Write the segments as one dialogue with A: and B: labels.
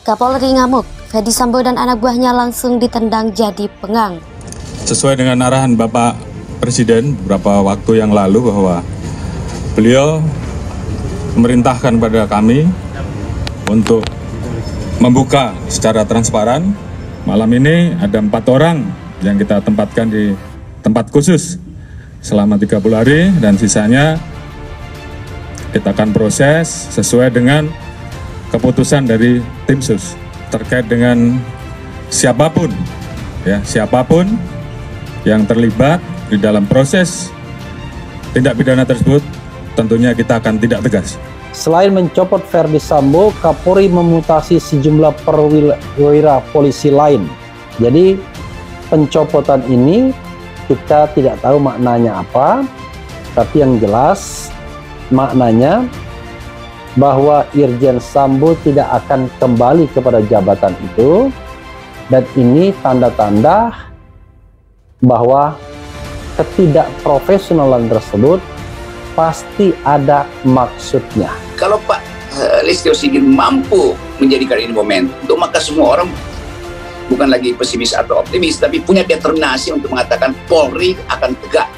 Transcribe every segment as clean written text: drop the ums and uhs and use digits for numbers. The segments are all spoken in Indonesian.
A: Kapolri ngamuk, Ferdy Sambo dan anak buahnya langsung ditendang jadi pengang.
B: Sesuai dengan arahan Bapak Presiden beberapa waktu yang lalu bahwa beliau memerintahkan pada kami untuk membuka secara transparan. Malam ini ada 4 orang yang kita tempatkan di tempat khusus selama 30 hari dan sisanya kita akan proses sesuai dengan keputusan dari tim sus terkait dengan siapapun yang terlibat di dalam proses tindak pidana tersebut, tentunya kita akan tindak tegas.
C: Selain mencopot Ferdy Sambo, Kapolri memutasi sejumlah perwira polisi lain. Jadi pencopotan ini kita tidak tahu maknanya apa, tapi yang jelas maknanya bahwa Irjen Sambo tidak akan kembali kepada jabatan itu, dan ini tanda-tanda bahwa ketidakprofesionalan tersebut pasti ada maksudnya.
D: Kalau Pak Listio Sigit mampu menjadikan ini momentum, maka semua orang bukan lagi pesimis atau optimis, tapi punya determinasi untuk mengatakan Polri akan tegak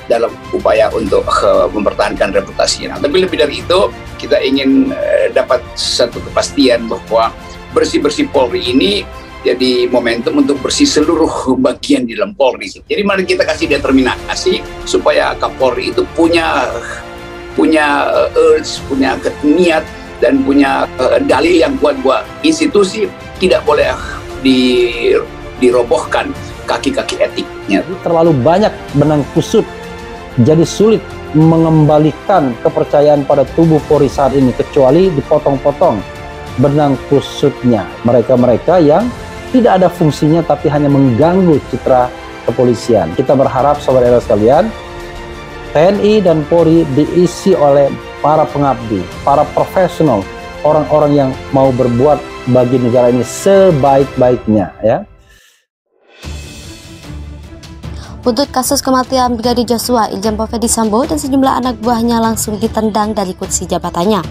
D: dalam upaya untuk mempertahankan reputasinya. Tapi lebih dari itu, kita ingin dapat satu kepastian bahwa bersih-bersih Polri ini jadi momentum untuk bersih seluruh bagian di dalam Polri. Jadi mari kita kasih determinasi supaya Kapolri itu punya urge, punya niat, dan punya dalil yang kuat bahwa institusi tidak boleh dirobohkan kaki-kaki etiknya.
C: Terlalu banyak benang kusut, jadi sulit mengembalikan kepercayaan pada tubuh Polri saat ini, kecuali dipotong-potong benang kusutnya. Mereka-mereka yang tidak ada fungsinya tapi hanya mengganggu citra kepolisian. Kita berharap saudara-saudara sekalian, TNI dan Polri diisi oleh para pengabdi, para profesional, orang-orang yang mau berbuat bagi negara ini sebaik-baiknya, ya.
A: Untuk kasus kematian Brigadir Joshua, Irjen Pol Ferdy Sambo dan sejumlah anak buahnya langsung ditendang dari kursi jabatannya.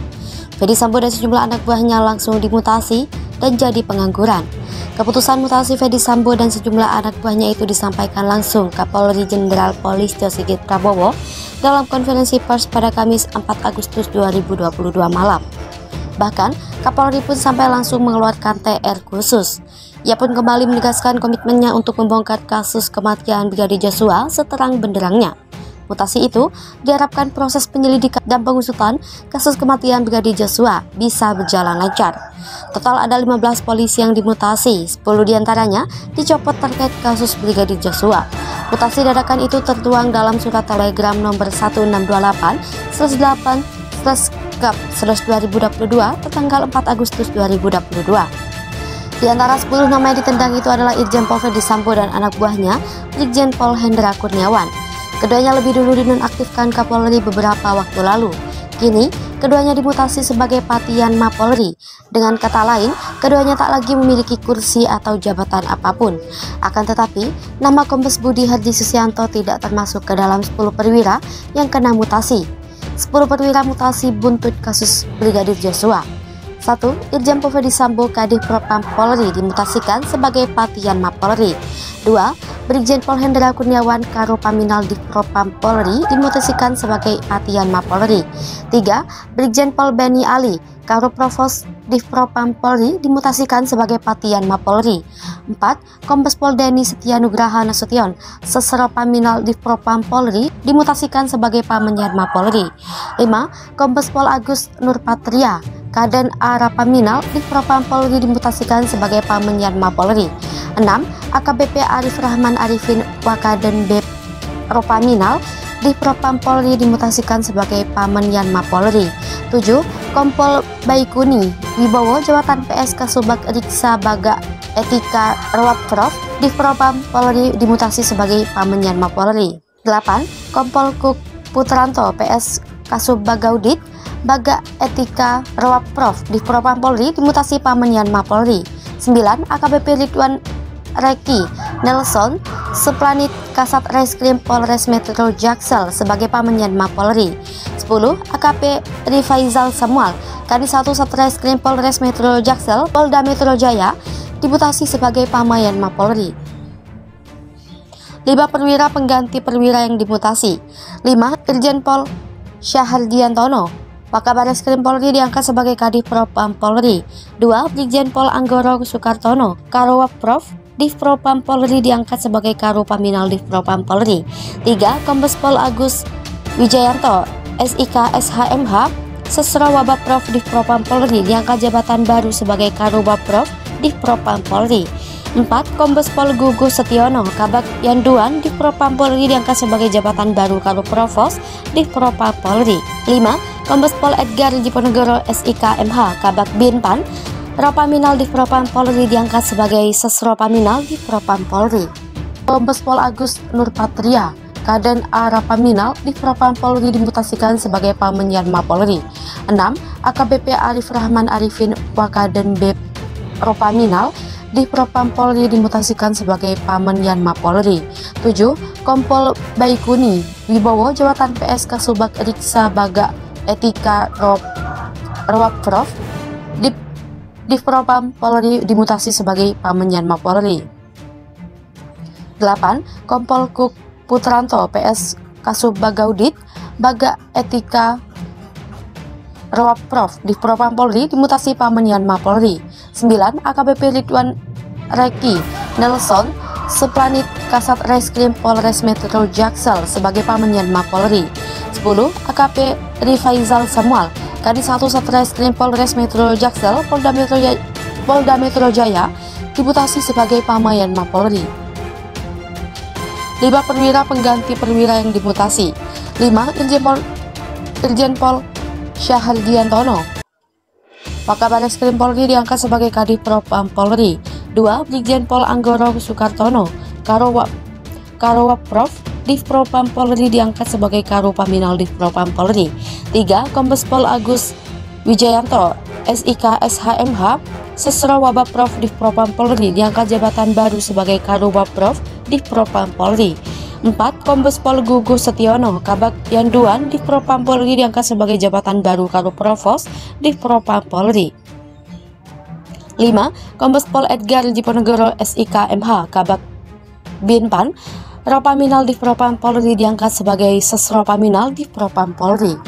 A: Ferdy Sambo dan sejumlah anak buahnya langsung dimutasi dan jadi pengangguran. Keputusan mutasi Ferdy Sambo dan sejumlah anak buahnya itu disampaikan langsung Kapolri Jenderal Listio Sigit Prabowo dalam konferensi pers pada Kamis 4 Agustus 2022 malam. Bahkan, Kapolri pun sampai langsung mengeluarkan TR khusus. Ia pun kembali menegaskan komitmennya untuk membongkar kasus kematian Brigadir Joshua seterang benderangnya. Mutasi itu diharapkan proses penyelidikan dan pengusutan kasus kematian Brigadir Joshua bisa berjalan lancar. Total ada 15 polisi yang dimutasi, 10 diantaranya dicopot terkait kasus Brigadir Joshua. Mutasi dadakan itu tertuang dalam surat telegram nomor 1628/8/Gap/2022 tertanggal 4 Agustus 2022. Di antara 10 nama yang ditendang itu adalah Irjen Pol Ferdy Sambo dan anak buahnya, Brigjen Pol Hendra Kurniawan. Keduanya lebih dulu dinonaktifkan Kapolri beberapa waktu lalu. Kini, keduanya dimutasi sebagai Patian Mapolri. Dengan kata lain, keduanya tak lagi memiliki kursi atau jabatan apapun. Akan tetapi, nama Kombes Budi Hardi Susianto tidak termasuk ke dalam 10 perwira yang kena mutasi. 10 perwira mutasi buntut kasus Brigadir Joshua. 1. Irjen Pol Ferdy Sambo Kadif Propam Polri dimutasikan sebagai Patian Mapolri. 2. Brigjen Pol Hendra Kurniawan Karo Paminal Div Propam Polri dimutasikan sebagai Patian Mapolri. 3. Brigjen Pol Beni Ali Karo Provos Div Propam Polri dimutasikan sebagai Patian Mapolri. 4. Kombes Pol Deni Setia Nugraha Nasution Sesero Paminal Div Propam Polri dimutasikan sebagai Pamenyan Mapolri. 5. Kombes Pol Agus Nurpatria Kaden Arapaminal Div Propam Polri dimutasikan sebagai Pamenyan Mapolri. 6. AKBP Arif Rahman Arifin Wakaden B Ropaminal Div Propam Polri dimutasikan sebagai Pamenyan Mapolri. 7. Kompol Baikuni Wibowo jabatan PS Kasubag Riksa Baga Etika Rawat Div Propam Polri dimutasi sebagai Pamenyan Mapolri. 8. Kompol Kuk Putranto PS Kasubag Gaudit Baga Etika Rawat Div Propam Polri dimutasi Pamenyan Mapolri. 9. AKBP Ridwan Reki Nelson Suplanit Kasat Reskrim Polres Metro Jaksel sebagai Pamenyan Mapolri. 10. 10. AKP Rifaizal Samuel, Kadis 1 Satreskrim Polres Metro Jaksel, Polda Metro Jaya, dimutasi sebagai Pamayan Mapolri. 5 perwira pengganti perwira yang dimutasi. 5. Irjen Pol Syahardiantono, Wakabareskrim Polri diangkat sebagai Kadif Propam Polri. 2. Brigjen Pol Anggoro Soekartono, Karowap Prof Div Propam Polri diangkat sebagai Karopaminal Div Propam Polri. 3. Kombes Pol Agus Wijayanto, SIK SHMH, Sesro Wabab Prof Div Propam Polri diangkat jabatan baru sebagai Karowap Prof Div Propam Polri. 4. Kombes Pol Gugus Setiono, Kabak Yanduan Div Propam Polri diangkat sebagai jabatan baru Karo Provos Div Propam Polri. 5. Kombes Pol Edgar Diponegoro SIK MH, Kabak Binpan Ropaminal Div Propam Polri diangkat sebagai Sesropaminal Div Propam Polri. Kombes Pol Agus Nurpatria, Kaden A Ropaminal Div Propam Polri dimutasikan sebagai Pamenyan Mapolri. 6. AKBP Arif Rahman Arifin Wakaden B Ropaminal Div Propam Polri dimutasikan sebagai Pamenyan Mapolri. 7. Kompol Baikuni Wibowo, jabatan PS Kasubag Riksa Baga Etika Rowap Prof Div Propam Polri dimutasi sebagai Pamenyan Mapolri. 8. Kompol Kuk Putranto PS Kasubagaudit Baga Etika Rowap Prof Div Propam Polri dimutasi Pamenyan Mapolri. 9. AKBP Ridwan Reki Nelson, Suplanit Kasat Reskrim Polres Metro Jaksel sebagai Pamenyan Mapolri. 10. AKP Rifaizal Samuel, Kadis 1 Satreskrim Polres Metro Jaksel, Polda Metro Jaya, dimutasi sebagai Pamayan Mapolri. 5 perwira pengganti perwira yang dimutasi. 5. Irjen Pol Syahardiantono, Wakabareskrim Polri diangkat sebagai Kadif Propam Polri. 2. Brigjen Pol Anggoro Soekartono, Karowap Prof Div Propam Polri diangkat sebagai Karopaminal Div Propam Polri. 3. Kombes Pol Agus Wijayanto, SIK SHMH, Sesro Wabab Prof Div Propam Polri diangkat jabatan baru sebagai Karowap Prof Div Propam Polri. 4. Kombes Pol Gugus Setiono, Kabak Yanduan Div Propam Polri diangkat sebagai jabatan baru Karo Provos Div Propam Polri. 5. Kombes Pol Edgar Diponegoro SIK MH, Kabak Binpan Ropaminal Div Propam Polri diangkat sebagai Sesropaminal Div Propam Polri.